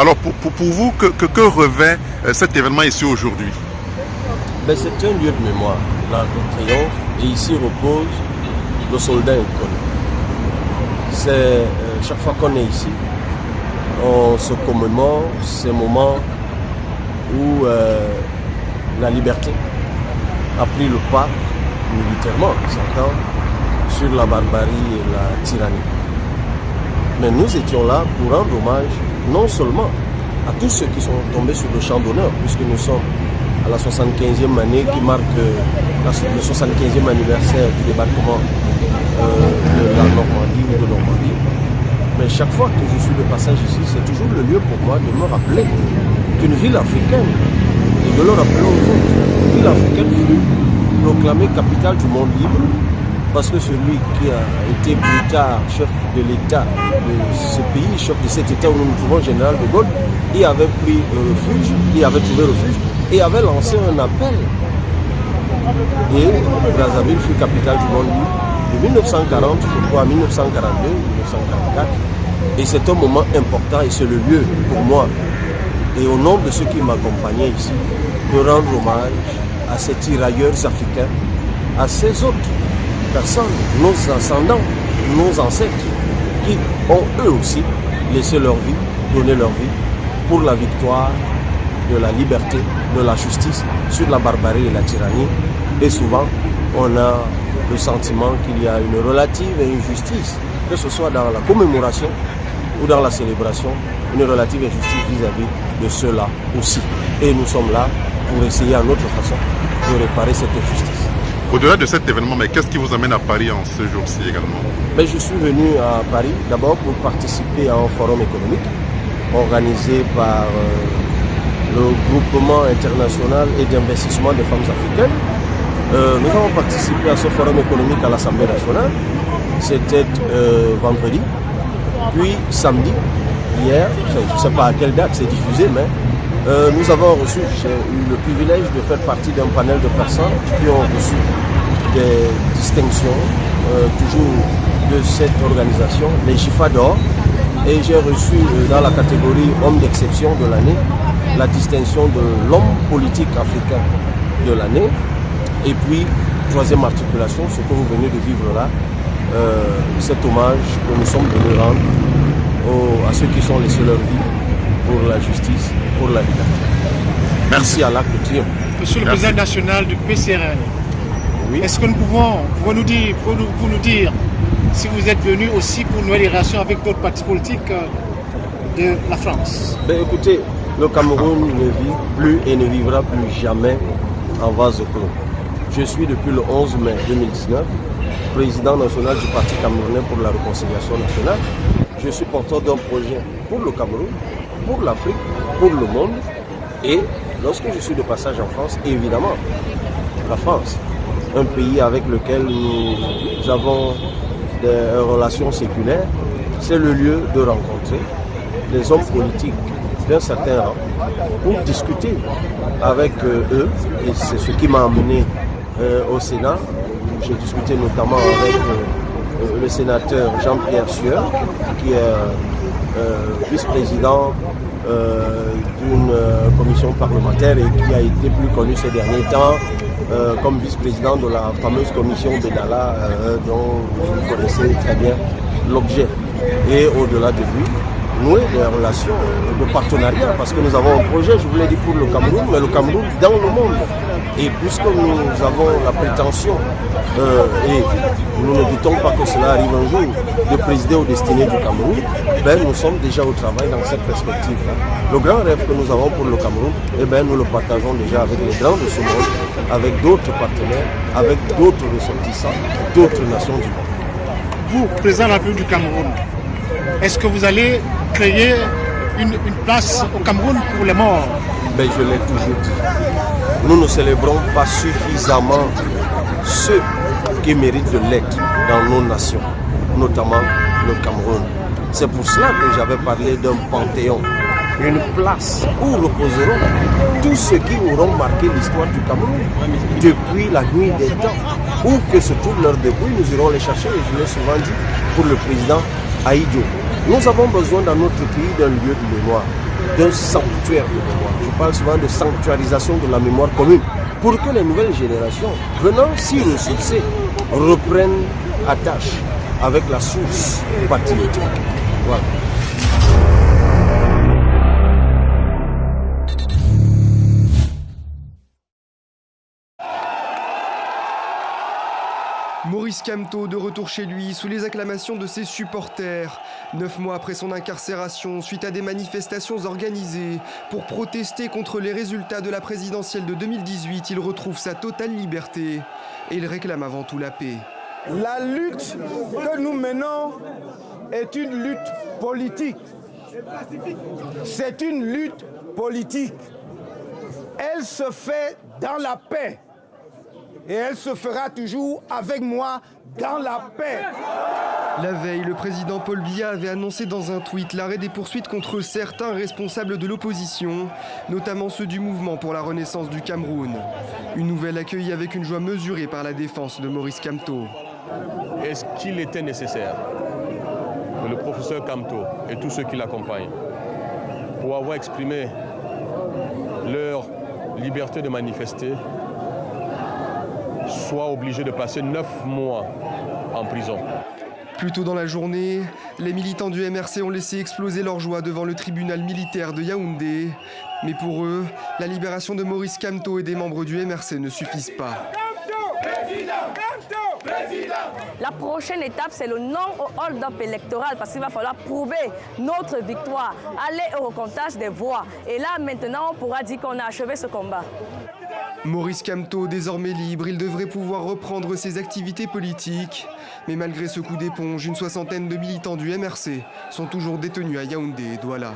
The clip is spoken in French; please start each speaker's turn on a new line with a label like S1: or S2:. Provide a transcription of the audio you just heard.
S1: Alors pour vous, que revêt cet événement ici aujourd'hui?
S2: Ben, c'est un lieu de mémoire, l'Arc de Triomphe, et ici repose le soldat inconnu. C'est chaque fois qu'on est ici, on se commémore ces moments où la liberté a pris le pas, militairement, s'entend, sur la barbarie et la tyrannie. Mais nous étions là pour rendre hommage non seulement à tous ceux qui sont tombés sur le champ d'honneur, puisque nous sommes à la 75e année qui marque le 75e anniversaire du débarquement de la Normandie ou de Normandie. Mais chaque fois que je suis de passage ici, c'est toujours le lieu pour moi de me rappeler qu'une ville africaine, et de le rappeler aux autres, une ville africaine fut proclamée capitale du monde libre, parce que celui qui a été plus tard chef de l'État de ce pays, chef de cet État où nous nous trouvons, général de Gaulle, il avait pris refuge, il avait trouvé refuge et avait lancé un appel. Et Brazzaville fut capitale du monde libre de 1940, je crois, à 1942, 1944. Et c'est un moment important et c'est le lieu pour moi, et au nom de ceux qui m'accompagnaient ici, de rendre hommage à ces tirailleurs africains, à ces autres personnes, nos ascendants, nos ancêtres, qui ont eux aussi laissé leur vie, donné leur vie pour la victoire de la liberté, de la justice sur la barbarie et la tyrannie. Et souvent, on a le sentiment qu'il y a une relative injustice, que ce soit dans la commémoration ou dans la célébration, une relative injustice vis-à-vis de ceux-là aussi. Et nous sommes là pour essayer à notre façon de réparer cette injustice.
S1: Au-delà de cet événement, mais qu'est-ce qui vous amène à Paris en ce jour-ci également?
S2: Mais je suis venu à Paris d'abord pour participer à un forum économique organisé par le groupement international et d'investissement des femmes africaines. Nous avons participé à ce forum économique à l'Assemblée nationale. C'était vendredi, puis samedi, hier, je ne sais pas à quelle date c'est diffusé, mais nous avons reçu, j'ai eu le privilège de faire partie d'un panel de personnes qui ont reçu des distinctions, toujours de cette organisation, les GIFA d'or, et j'ai reçu dans la catégorie homme d'exception de l'année, la distinction de l'homme politique africain de l'année, et puis troisième articulation, ce que vous venez de vivre là, cet hommage que nous sommes venus rendre à ceux qui sont laissés leur vie pour la justice, pour la liberté. Merci à l'Arc de Triomphe.
S3: Monsieur le président national du PCRN,
S2: oui.
S3: Est-ce que nous pouvons nous dire si vous êtes venu aussi pour nouer les relations avec d'autres partis politiques de la France?
S2: Ben, écoutez, le Cameroun ne vit plus et ne vivra plus jamais en vase clos. Je suis depuis le 11 mai 2019 président national du Parti camerounais pour la réconciliation nationale. Je suis porteur d'un projet pour le Cameroun, pour l'Afrique, pour le monde. Et lorsque je suis de passage en France, évidemment, la France, un pays avec lequel nous avons des relations séculaires, c'est le lieu de rencontrer les hommes politiques d'un certain rang pour discuter avec eux. Et c'est ce qui m'a amené au Sénat. J'ai discuté notamment avec le sénateur Jean-Pierre Sueur, qui est vice-président d'une commission parlementaire et qui a été plus connu ces derniers temps comme vice-président de la fameuse commission Bédala dont vous connaissez très bien l'objet. Et au-delà de lui, nouer des relations de partenariat, parce que nous avons un projet, je vous l'ai dit, pour le Cameroun, mais le Cameroun dans le monde. Et puisque nous avons la prétention, et nous ne doutons pas que cela arrive un jour, de présider aux destinées du Cameroun, ben, nous sommes déjà au travail dans cette perspective-là. Le grand rêve que nous avons pour le Cameroun, eh ben, nous le partageons déjà avec les grands de ce monde, avec d'autres partenaires, avec d'autres ressortissants, d'autres nations du monde.
S3: Vous, président de la République du Cameroun, est-ce que vous allez créer une place au Cameroun pour les morts?
S2: Ben, je l'ai toujours dit. Nous ne célébrons pas suffisamment ceux qui méritent de l'être dans nos nations, notamment le Cameroun. C'est pour cela que j'avais parlé d'un panthéon, une place où reposeront tous ceux qui auront marqué l'histoire du Cameroun depuis la nuit des temps. Où que se trouvent leurs dépouilles, nous irons les chercher, et je l'ai souvent dit pour le président Aïdjo. Nous avons besoin dans notre pays d'un lieu de mémoire. d'un sanctuaire de mémoire. Je parle souvent de sanctuarisation de la mémoire commune, pour que les nouvelles générations, venant s'y ressourcer, reprennent attache avec la source patriotique. Voilà.
S4: Maurice Kamto de retour chez lui sous les acclamations de ses supporters. 9 mois après son incarcération, suite à des manifestations organisées pour protester contre les résultats de la présidentielle de 2018, il retrouve sa totale liberté et il réclame avant tout la paix.
S5: La lutte que nous menons est une lutte politique. C'est une lutte politique. Elle se fait dans la paix. Et elle se fera toujours avec moi dans la paix.
S4: La veille, le président Paul Biya avait annoncé dans un tweet l'arrêt des poursuites contre certains responsables de l'opposition, notamment ceux du mouvement pour la renaissance du Cameroun. Une nouvelle accueillie avec une joie mesurée par la défense de Maurice Kamto.
S6: Est-ce qu'il était nécessaire que le professeur Kamto et tous ceux qui l'accompagnent, pour avoir exprimé leur liberté de manifester, soient obligés de passer 9 mois en prison?
S4: Plus tôt dans la journée, les militants du MRC ont laissé exploser leur joie devant le tribunal militaire de Yaoundé. Mais pour eux, la libération de Maurice Kamto et des membres du MRC ne suffisent pas.
S7: La prochaine étape, c'est le non au hold-up électoral parce qu'il va falloir prouver notre victoire, aller au recomptage des voix. Et là, maintenant, on pourra dire qu'on a achevé ce combat.
S4: Maurice Kamto, désormais libre, il devrait pouvoir reprendre ses activités politiques. Mais malgré ce coup d'éponge, une soixantaine de militants du MRC sont toujours détenus à Yaoundé et Douala.